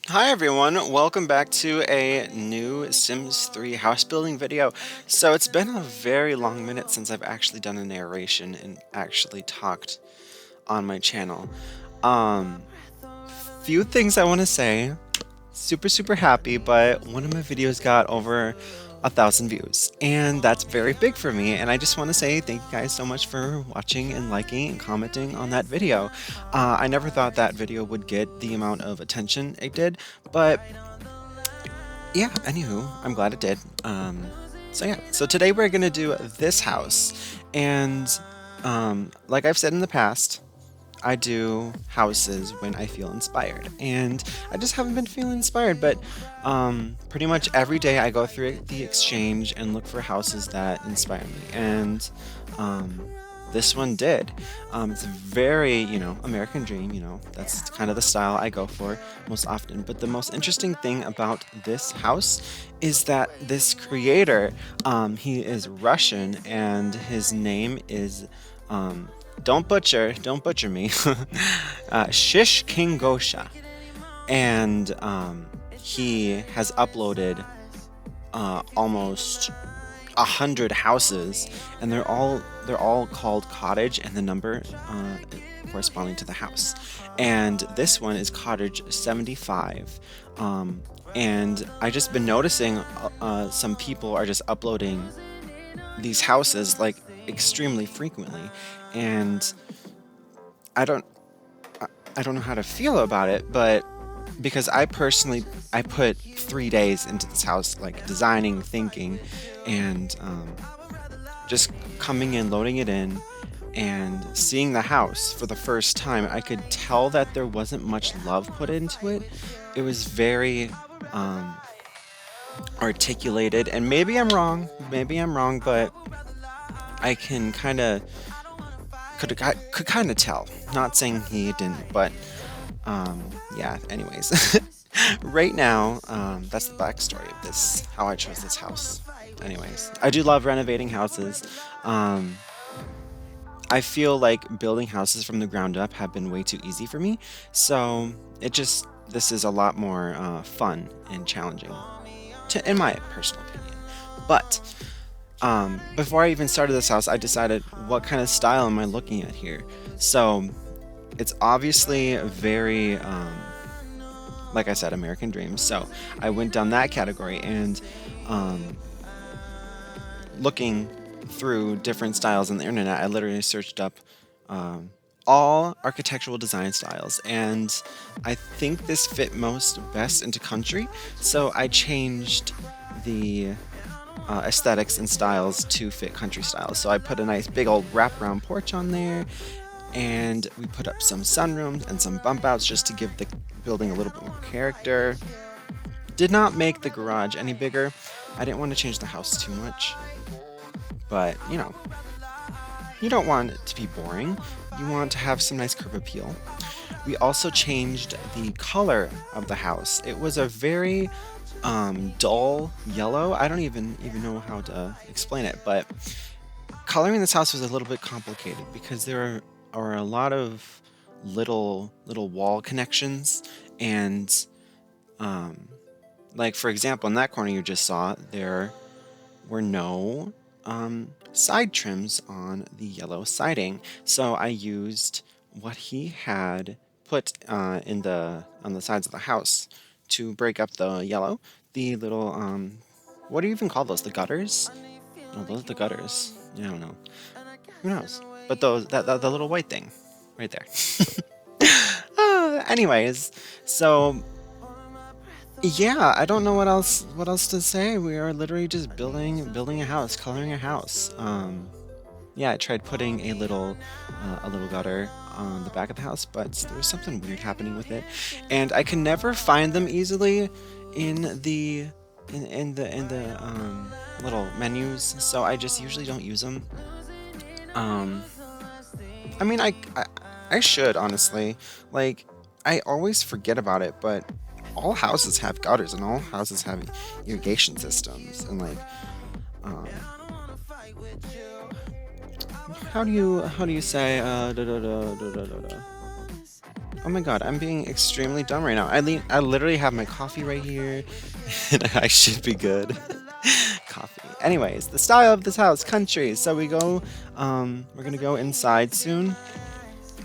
Hi everyone, welcome back to a new Sims 3 house building video. So it's been a very long minute since I've actually done a narration and actually talked on my channel. Um, few things I want to say. Super happy, but one of my videos got over 1,000 views, and that's very big for me. And I just want to say thank you guys so much for watching and liking and commenting on that video. I never thought that video would get the amount of attention it did, but yeah, anywho, I'm glad it did. So today we're gonna do this house, and like I've said in the past, I do houses when I feel inspired, and I just haven't been feeling inspired. But pretty much every day I go through the exchange and look for houses that inspire me, and this one did. It's a very, American dream. That's kind of the style I go for most often. But the most interesting thing about this house is that this creator, he is Russian, and his name is don't butcher me. Shish King Gosha, and he has uploaded almost 100 houses, and they're all called cottage, and the number corresponding to the house. And this one is cottage 75. And I just been noticing some people are just uploading these houses like extremely frequently, and I don't I don't know how to feel about it, but because I put 3 days into this house, like designing, thinking, and just coming in, loading it in, and seeing the house for the first time, I could tell that there wasn't much love put into it. It was very um, articulated, and maybe I'm wrong, but I can could kind of tell. Not saying he didn't, but yeah. Anyways, right now, that's the backstory of this. How I chose this house. Anyways, I do love renovating houses. Um, I feel like building houses from the ground up have been way too easy for me, so this is a lot more fun and challenging, in my personal opinion. But before I even started this house, I decided what kind of style am I looking at here. So it's obviously very, like I said, American Dream. So I went down that category, and um, looking through different styles on the internet, I literally searched up um, all architectural design styles, and I think this fit most best into country. So I changed the aesthetics and styles to fit country styles. So I put a nice big old wraparound porch on there, and we put up some sunrooms and some bump outs just to give the building a little bit more character. Did not make the garage any bigger. I didn't want to change the house too much, but you don't want it to be boring. You want to have some nice curb appeal. We also changed the color of the house. It was a very dull yellow. I don't even know how to explain it, but coloring this house was a little bit complicated because there are a lot of little wall connections, and like for example, in that corner you just saw, there were no side trims on the yellow siding. So I used what he had put on the sides of the house to break up the yellow. The little what do you even call those? The gutters? No, those are the gutters. I don't know. Who knows? But that the little white thing right there. Anyways, so yeah, I don't know what else to say. We are literally just building a house, coloring a house. Yeah, I tried putting a little gutter on the back of the house, but there was something weird happening with it, and I can never find them easily in the little menus. So I just usually don't use them. Um, I mean, I should honestly, like, I always forget about it, but all houses have gutters and all houses have irrigation systems, and like, um, how do you say Oh my god, I'm being extremely dumb right now. I literally have my coffee right here, and I should be good. Coffee. Anyways, the style of this house, country. So we're gonna go inside soon,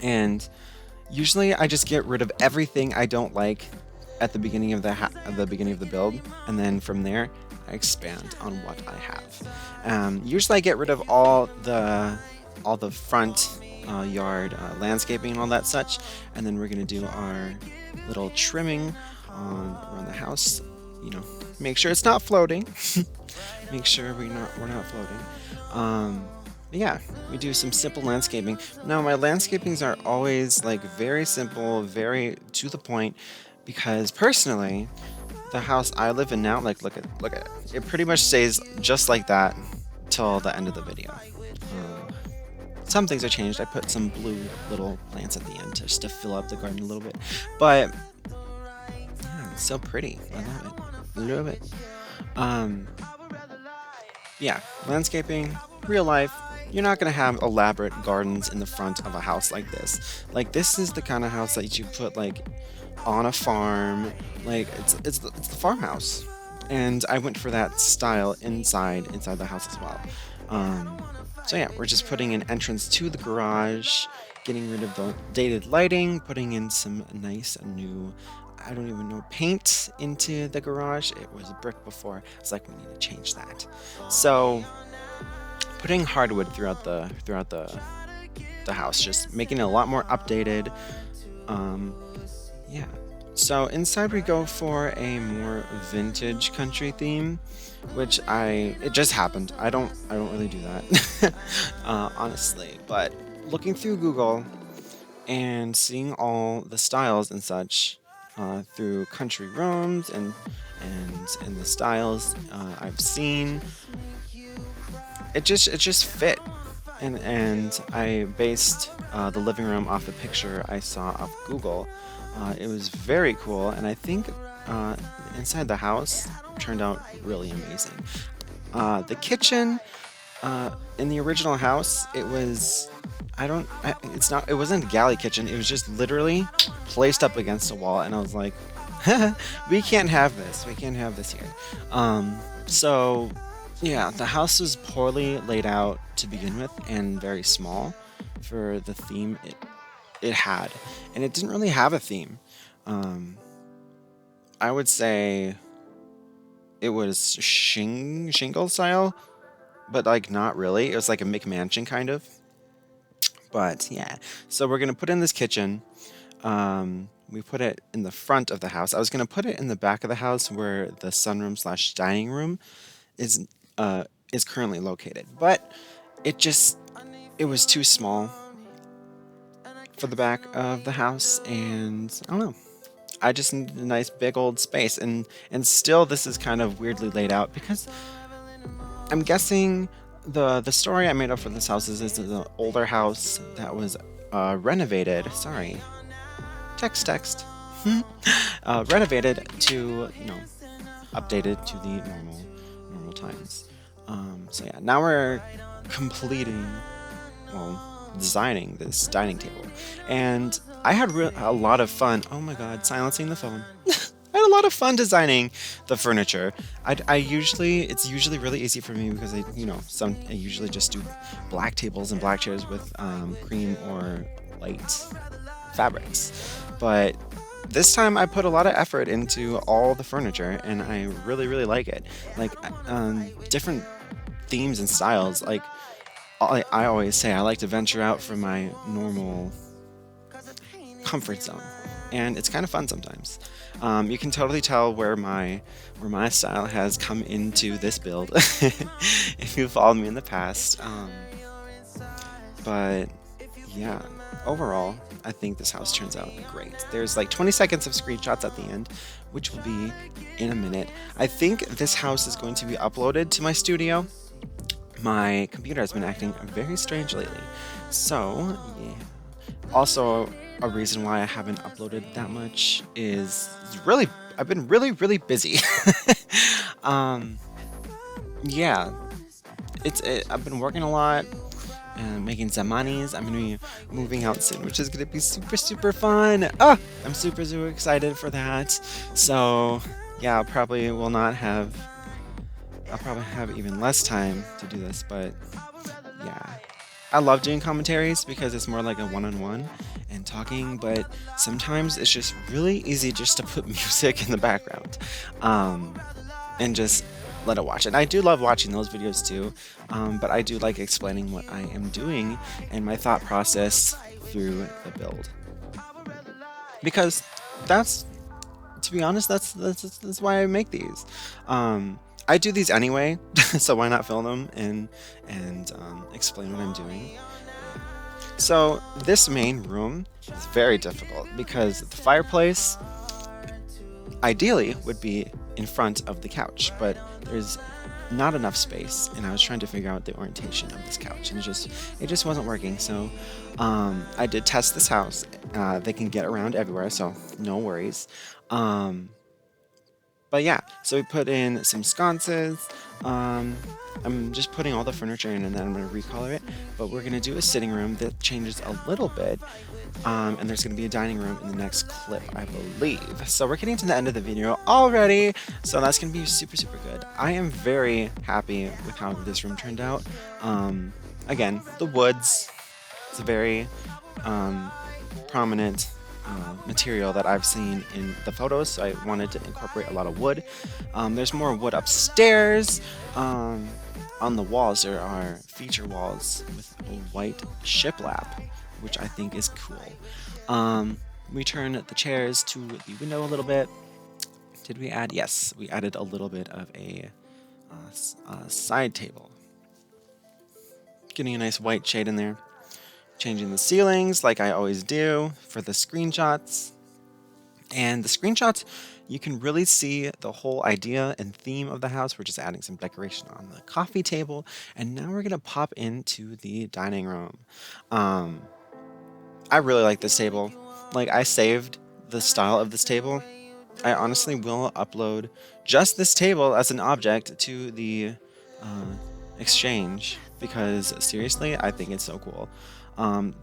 and usually I just get rid of everything I don't like at the beginning of at the beginning of the build, and then from there I expand on what I have. Usually I get rid of all the front yard landscaping and all that such, and then we're gonna do our little trimming around the house. You know, make sure it's not floating. Make sure we're not floating. Yeah, we do some simple landscaping. Now my landscapings are always like very simple, very to the point, because personally, the house I live in now, like look at it. It pretty much stays just like that till the end of the video. Some things are changed. I put some blue little plants at the end just to fill up the garden a little bit. But yeah, it's so pretty. I love it. I love it. Um, yeah, landscaping, real life. You're not gonna have elaborate gardens in the front of a house like this. Like this is the kind of house that you put like on a farm. Like it's the farmhouse, and I went for that style inside the house as well. Um, so yeah, we're just putting an entrance to the garage, getting rid of the dated lighting, putting in some nice new, I don't even know, paint into the garage. It was brick before. I was like, we need to change that. So putting hardwood throughout the house, just making it a lot more updated. Yeah. So inside we go for a more vintage country theme, which it just happened. I don't really do that, honestly. But looking through Google and seeing all the styles and such through country rooms and the styles I've seen, it just fit. And I based the living room off a picture I saw off Google. It was very cool, and I think inside the house turned out really amazing. The kitchen in the original house, it was it wasn't a galley kitchen. It was just literally placed up against a wall, and I was like, we can't have this. We can't have this here. So yeah, the house was poorly laid out to begin with and very small for the theme it had, and it didn't really have a theme. Um, I would say it was shingle style, but like not really. It was like a McMansion kind of. But yeah, so we're gonna put in this kitchen. We put it in the front of the house. I was gonna put it in the back of the house where the sunroom slash dining room is is currently located, but it was too small for the back of the house, and I don't know. I just needed a nice big old space, and still this is kind of weirdly laid out because I'm guessing the story I made up for this house is an older house that was renovated. Sorry, text. Renovated to updated to the normal times. So yeah, now we're completing, well, designing this dining table, and I had a lot of fun. Oh my god, silencing the phone. I had a lot of fun designing the furniture. It's usually really easy for me because I usually just do black tables and black chairs with cream or white fabrics, but this time I put a lot of effort into all the furniture, and I really like it. Like different themes and styles. Like I always say, I like to venture out from my normal comfort zone, and it's kind of fun sometimes. You can totally tell where my style has come into this build if you followed me in the past. But yeah, overall, I think this house turns out great. There's like 20 seconds of screenshots at the end, which will be in a minute. I think this house is going to be uploaded to my studio. My computer has been acting very strange lately, so yeah. Also, a reason why I haven't uploaded that much is I've been really busy. Yeah, I've been working a lot, and making some monies. I'm gonna be moving out soon, which is gonna be super fun. Ah, I'm super excited for that. So yeah, I'll probably have even less time to do this, but yeah. I love doing commentaries because it's more like a one-on-one and talking, but sometimes it's just really easy just to put music in the background, um, and just let it watch. And I do love watching those videos too, but I do like explaining what I am doing and my thought process through the build. Because that's, to be honest, that's why I make these. I do these anyway, so why not film them and explain what I'm doing. So this main room is very difficult because the fireplace ideally would be in front of the couch, but there's not enough space, and I was trying to figure out the orientation of this couch, and it just wasn't working. So I did test this house. They can get around everywhere, so no worries. But yeah, so we put in some sconces. I'm just putting all the furniture in, and then I'm going to recolor it. But we're going to do a sitting room that changes a little bit. And there's going to be a dining room in the next clip, I believe. So we're getting to the end of the video already. So that's going to be super good. I am very happy with how this room turned out. Again, the woods. It's a very prominent material that I've seen in the photos, so I wanted to incorporate a lot of wood. There's more wood upstairs. On the walls there are feature walls with a white shiplap, which I think is cool. We turned the chairs to the window a little bit. Did we add? Yes, we added a little bit of a side table. Getting a nice white shade in there. Changing the ceilings like I always do for the screenshots. And the screenshots, you can really see the whole idea and theme of the house. We're just adding some decoration on the coffee table. And now we're going to pop into the dining room. I really like this table. Like, I saved the style of this table. I honestly will upload just this table as an object to the exchange because seriously, I think it's so cool.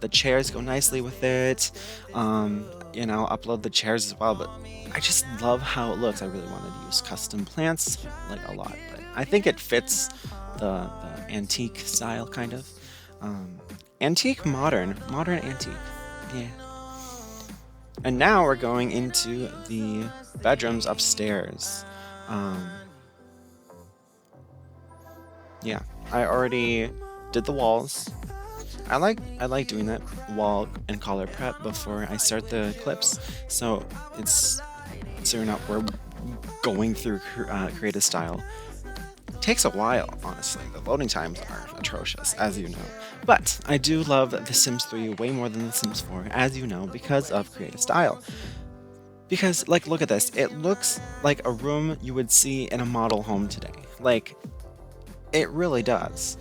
The chairs go nicely with it. And I'll upload the chairs as well, but I just love how it looks. I really wanted to use custom plants like a lot, but I think it fits the antique style kind of. Antique, modern antique. Yeah. And now we're going into the bedrooms upstairs. Yeah, I already did the walls. I like doing that wall and color prep before I start the clips, so we're going through creative style. It takes a while, honestly. The loading times are atrocious, as you know. But I do love The Sims 3 way more than The Sims 4, as you know, because of creative style. Because, like, look at this. It looks like a room you would see in a model home today. Like, it really does.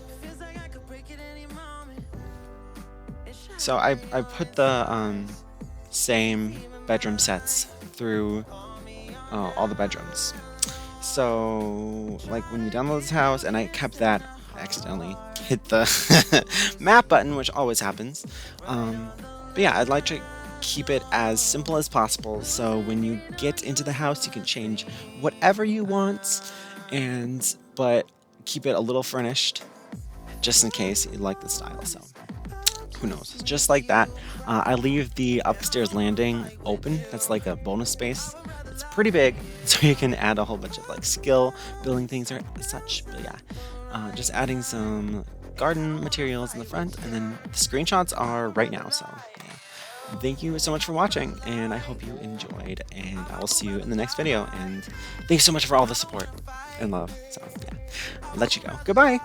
So I put the same bedroom sets through all the bedrooms. So, like, when you download this house, and I kept that, I accidentally hit the map button, which always happens. But yeah, I'd like to keep it as simple as possible, so when you get into the house, you can change whatever you want, but keep it a little furnished, just in case you like the style. So who knows? Just like that. I leave the upstairs landing open. That's like a bonus space. It's pretty big, so you can add a whole bunch of like skill building things or such. But yeah, just adding some garden materials in the front, and then the screenshots are right now. So yeah. Thank you so much for watching, and I hope you enjoyed, and I will see you in the next video. And thanks so much for all the support and love. So yeah, I'll let you go. Goodbye.